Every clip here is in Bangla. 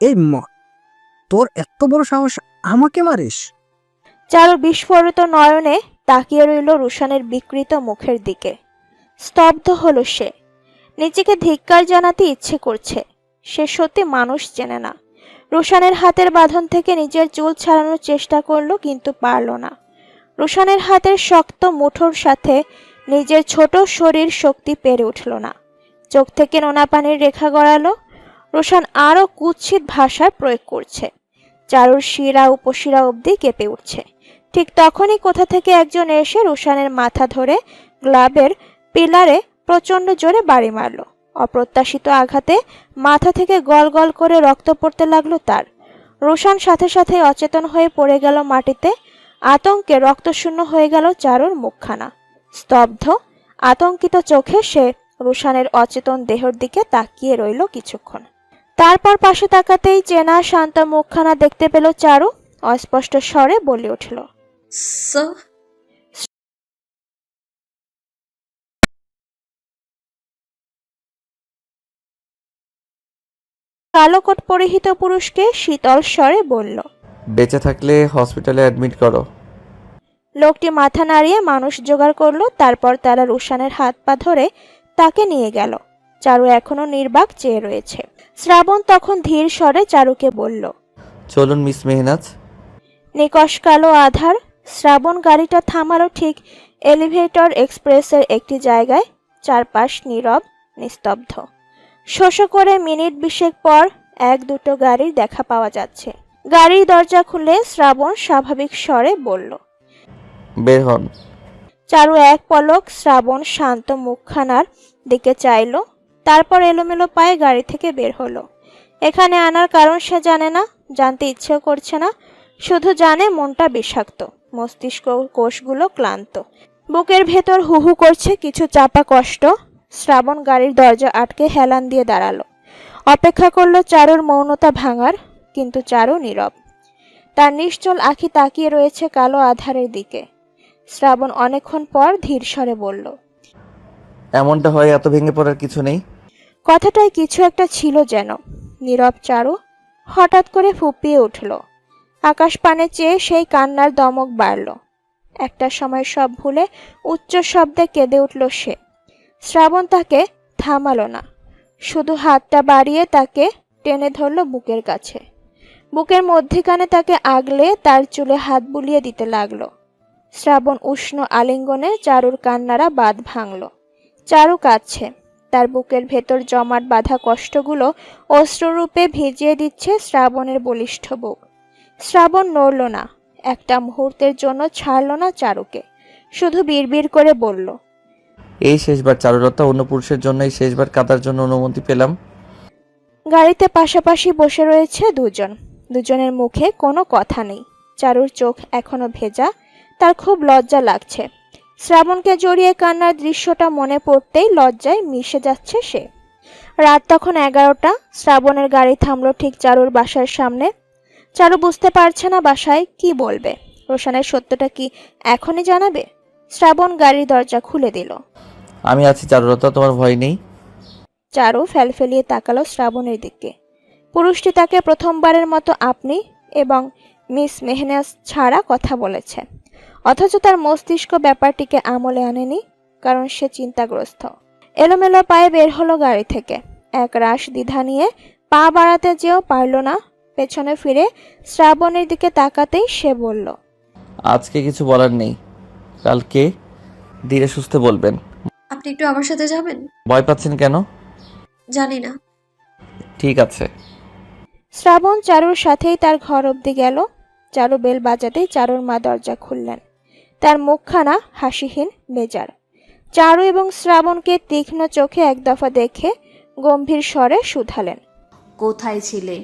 এই তোর এত বড় সাহস, আমাকে মারিস? চারু বিস্ফোরিত নয়নে তাকিয়ে রইল রুশানের বিকৃত মুখের দিকে। স্তব্ধ হলো সে। নিজেকে ধিক্কার জানাতে ইচ্ছে করছে। সে সত্যি মানুষ চেনে না। রুশানের হাতের বাঁধন থেকে নিজের চুল ছাড়ানোর চেষ্টা করলো, কিন্তু পারল না। রুশানের হাতের শক্ত মুঠোর সাথে নিজের ছোট শরীর শক্তি পেরে উঠল না। চোখ থেকে নোনা পানির রেখা গড়ালো। রুশান আরও কুৎসিত ভাষার প্রয়োগ করছে। চারুর শিরা উপশিরা অবধি কেঁপে উঠছে। ঠিক তখনই কোথা থেকে একজন এসে রুশানের মাথা ধরে গ্লাবের পিলারে প্রচণ্ড জোরে বাড়ি মারল। অপ্রত্যাশিত আঘাতে মাথা থেকে গল গল করে রক্ত পড়তে লাগলো তার। রুশান সাথে সাথে অচেতন হয়ে পড়ে গেল মাটিতে। আতঙ্কে রক্তশূন্য হয়ে গেল চারুর মুখখানা। স্তব্ধ আতঙ্কিত চোখে সে রুশানের অচেতন দেহের দিকে তাকিয়ে রইল কিছুক্ষণ। তারপর পাশে তাকাতেই চেনা শান্ত মুখখানা দেখতে পেল চারু। অস্পষ্ট স্বরে বলে উঠল, স্যার। কালো কোট পরিহিত পুরুষকে শীতল স্বরে বলল, বেঁচে থাকলে হসপিটালে অ্যাডমিট করো। লোকটি মাথা নাড়িয়ে মানুষ জোগাড় করলো। তারপর তারা রুশানের হাত পা ধরে তাকে নিয়ে গেল। চারু এখনো নির্বাক চেয়ে রয়েছে। শ্রাবণ তখন ধীর স্বরে চারুকে বলল, চলুন মিস মেহনাজ। নিকশ কালো আধার। শ্রাবণ গাড়িটা থামালো ঠিক এলিভেটর এক্সপ্রেসের একটি জায়গায়। চারপাশ নীরব নিস্তব্ধ। শোষো করে মিনিট 20 পর এক দুটো গাড়ির দেখা পাওয়া যাচ্ছে। গাড়ির দরজা খুলে শ্রাবণ স্বাভাবিক স্বরে বলল, বের হন। চারু এক পলক শ্রাবণ শান্ত মুখখানার দিকে চাইল। তারপর এলোমেলো পায়ে গাড়ি থেকে বের হলো। এখানে আনার কারণ সে জানে না, জানতে ইচ্ছেও করছে না। শুধু জানে মনটা বিষাক্ত, মস্তিষ্ক কোষগুলো ক্লান্ত, বুকের ভেতর হুহু করছে কিছু চাপা কষ্ট। শ্রাবণ গাড়ির দরজা আটকে হেলান দিয়ে দাঁড়ালো। অপেক্ষা করলো চারুর মৌনতা ভাঙার, কিন্তু চারু নীরব। তার নিশ্চল আঁখি তাকিয়ে রয়েছে কালো আধারের দিকে। শ্রাবণ অনেকক্ষণ পর ধীর স্বরে বলল, এমনটা হয়, এত ভেঙে পড়ার কিছু নেই। কথাটায় কিছু একটা ছিল যেন। নীরব চারু হঠাৎ করে ফুঁপিয়ে উঠল। আকাশ পানে চেয়ে সেই কান্নার দমক বাড়ল। একটা সময় সব ভুলে উচ্চ শব্দে কেঁদে উঠল সে। শ্রাবণ তাকে থামালো না, শুধু হাতটা বাড়িয়ে তাকে টেনে ধরল বুকের কাছে। বুকের মধ্যিখানে তাকে আগলে তার চুলে হাত বুলিয়ে দিতে লাগলো। শ্রাবণ উষ্ণ আলিঙ্গনে চারুর কান্নারা বাঁধ ভাঙল। চারু কাঁদছে। তার বুকের ভেতর জমাট বাঁধা কষ্টগুলো অশ্রুরূপে ভিজিয়ে দিচ্ছে শ্রাবণের বলিষ্ঠ বুক। শ্রাবণ নড়ল না, একটা মুহূর্তের জন্য ছাড়ল না চারুকে। শুধু বিড়বিড় করে বলল, এই শেষবার চারুলতা, অন্য পুরুষের জন্য এই শেষবার কাঁদার জন্য অনুমতি পেলাম। গাড়িতে পাশাপাশি বসে রয়েছে দুজন। দুজনের মুখে কোনো কথা নেই। চারুর চোখ এখনো ভেজা। তার খুব লজ্জা লাগছে। শ্রাবণকে জড়িয়ে কান্নার দৃশ্যটা মনে পড়তেই লজ্জায় মিশে যাচ্ছে সে। রাত তখন 11টা। শ্রাবণের গাড়ি থামলো ঠিক চারুর বাসার সামনে। চারু বুঝতে পারছে না বাসায় কি বলবে। রোশানের সত্যটা কি এখনই জানাবে? শ্রাবণ গাড়ির দরজা খুলে দিল। আমি আছি চারুলতা, তোমার ভয় নেই। চারু ফেলফেলিয়ে তাকালো শ্রাবণের দিকে। পুরুষটি তাকে প্রথমবারের মতো আপনি এবং মিস মেহনাজ ছাড়া কথা বলেছে, অথচ তার মস্তিষ্ক ব্যাপারটিকে আমলে আনেনি, কারণ সে চিন্তাগ্রস্ত। এলোমেলো পায়ে বের হলো গাড়ি থেকে। এক রাশ দ্বিধা নিয়ে পা বাড়াতে যেও পারল না। পেছনে ফিরে শ্রাবণের দিকে তাকাতেই সে বলল, আজকে কিছু বলার নেই, কালকে ধীরে সুস্থে বলবেন। আপনি একটু আমার সাথে যাবেন? ভয় পাচ্ছেন কেন? জানি না। ঠিক আছে। শ্রাবণ চারুর সাথেই তার ঘর অবধি গেল। চারু বেল বাজাতেই চারুর মা দরজা খুললেন। তার মুখখানা হাসিহীন, বেজার। চারু এবং শ্রাবণকে তীক্ষ্ণ চোখে এক দফা দেখে গম্ভীর স্বরে শুধালেন, কোথায় ছিলে?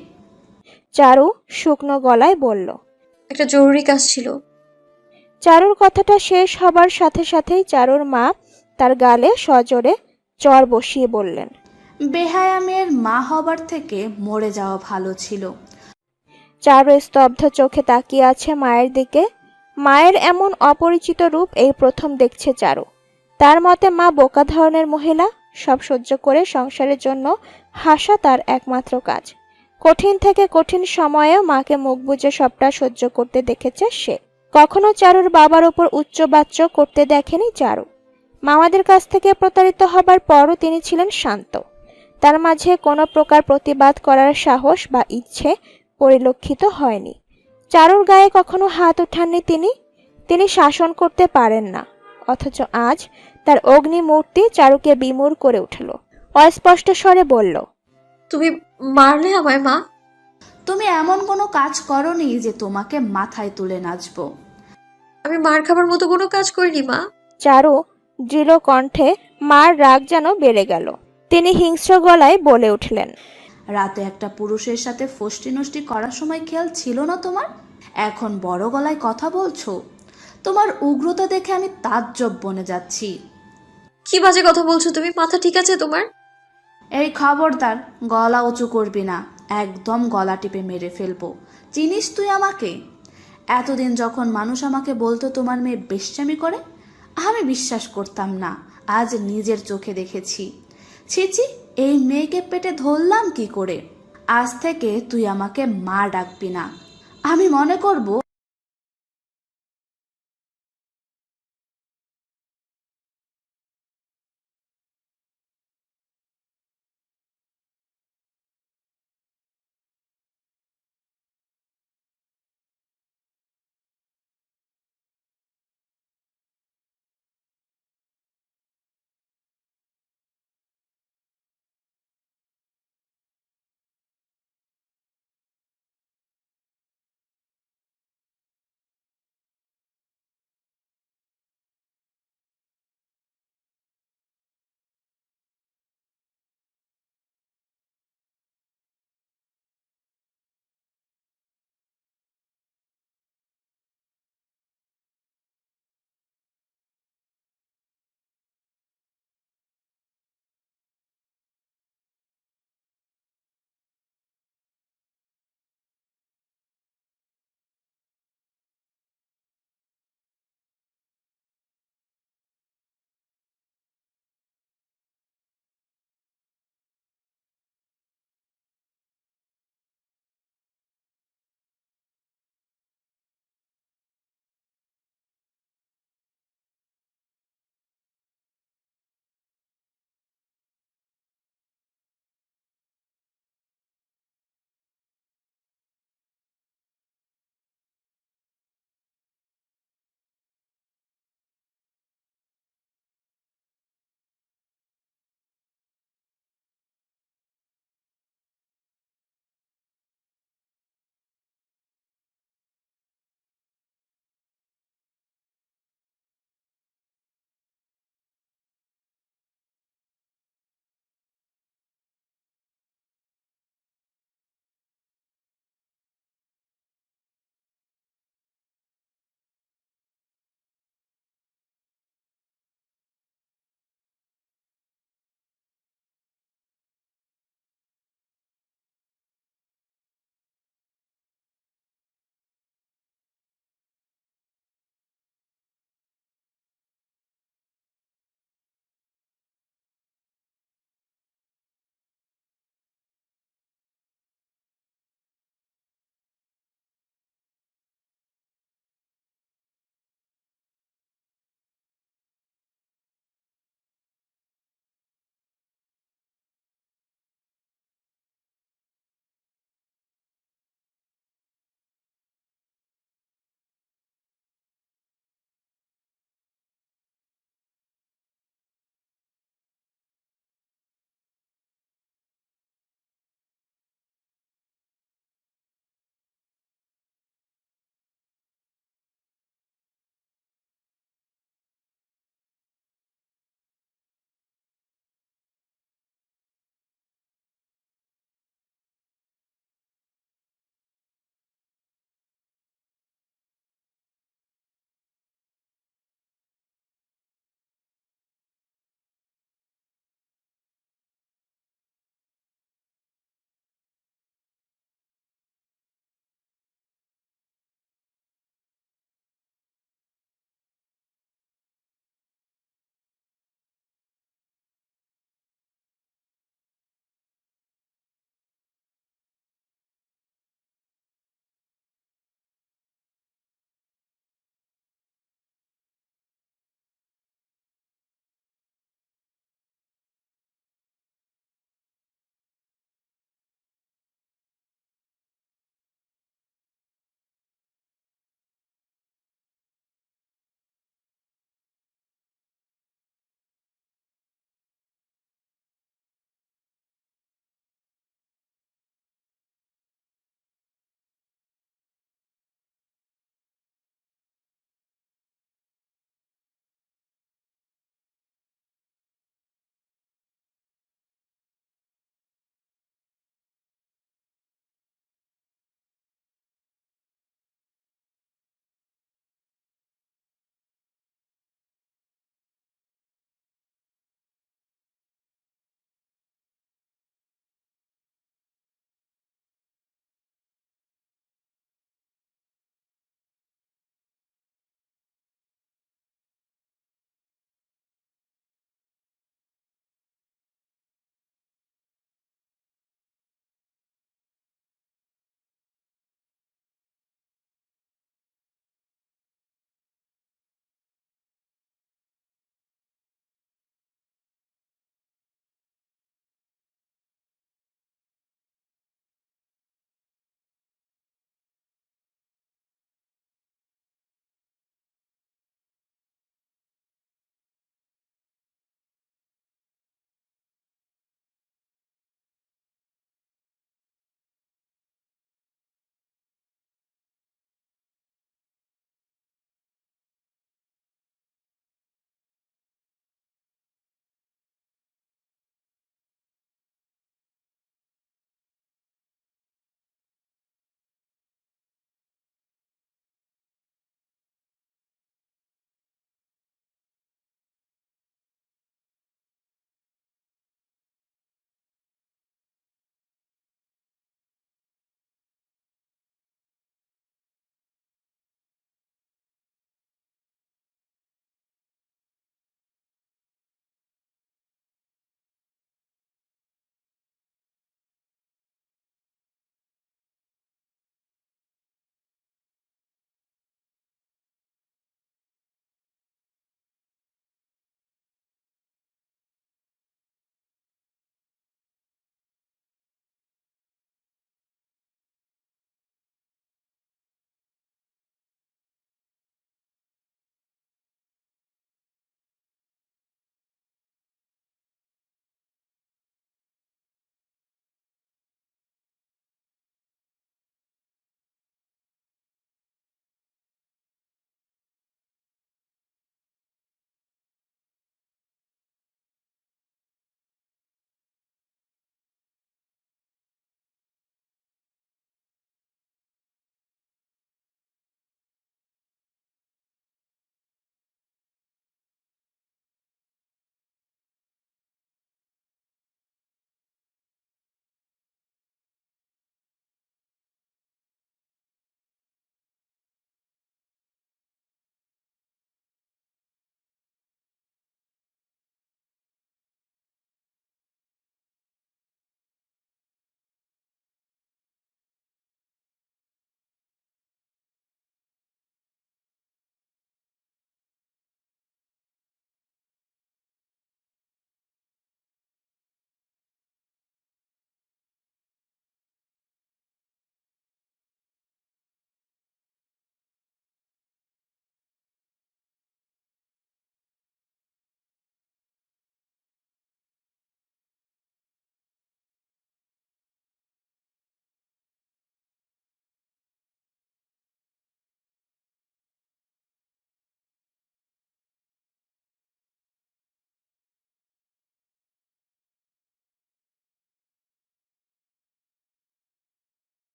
চারু শুকনো গলায় বলল, একটা জরুরি কাজ ছিল। চারুর কথাটা শেষ হবার সাথে সাথেই চারুর মা তার গালে সজোরে চড় বসিয়ে বললেন, বেহায়া মেয়ের মা হবার থেকে মরে যাওয়া ভালো ছিল। চারু স্তব্ধ চোখে তাকিয়ে আছে মায়ের দিকে। মায়ের এমন অপরিচিত রূপ এই প্রথম দেখছে চারু। তার মতে মা বোকা ধরনের মহিলা। সব সহ্য করে সংসারের জন্য হাসা তার একমাত্র কাজ। কঠিন থেকে কঠিন সময়েও মাকে মুখ বুজে সবটা সহ্য করতে দেখেছে সে। কখনো চারুর বাবার উপর উচ্চবাচ্য করতে দেখেনি চারু। মামাদের কাছ থেকে প্রতারিত হবার পরও তিনি ছিলেন শান্ত। তার মাঝে কোনো প্রকার প্রতিবাদ করার সাহস বা ইচ্ছে পরিলক্ষিত হয়নি। চারুর গায়ে কখনো হাত ওঠাননি তিনি শাসন করতে পারেন না। অথচ আজ তার অগ্নিমূর্তি চারুকে বিমূঢ় করে উঠল। অস্পষ্ট স্বরে বলল, তুমি মারলে আমায় মা? তুমি এমন কোনো কাজ করনি যে তোমাকে মাথায় তুলে নাচবো। আমি মার খাবার মতো কোনো কাজ করিনি মা। চারু দৃঢ় কণ্ঠে, মার রাগ যেন বেড়ে গেল। তিনি হিংস্র গলায় বলে উঠলেন, রাতে একটা পুরুষের সাথে ফষ্টি নষ্টি করার সময় খেয়াল ছিল না তোমার? এখন বড় গলায় কথা বলছো। তোমার উগ্রতা দেখে আমি তাজ্জব বনে যাচ্ছি। কি বাজে কথা বলছো তুমি? মাথা ঠিক আছে তোমার? এই খবরদার, গলা উঁচু করবি না, একদম গলা টিপে মেরে ফেলবো। চিনিস তুই আমাকে? এতদিন যখন মানুষ আমাকে বলতো তোমার মেয়ে বেশ্যামি করে, আমি বিশ্বাস করতাম না। আজ নিজের চোখে দেখেছি। ছিছি, এই মেয়েকে পেটে ধরলাম কি করে? আজ থেকে তুই আমাকে মা ডাকবি না। আমি মনে করব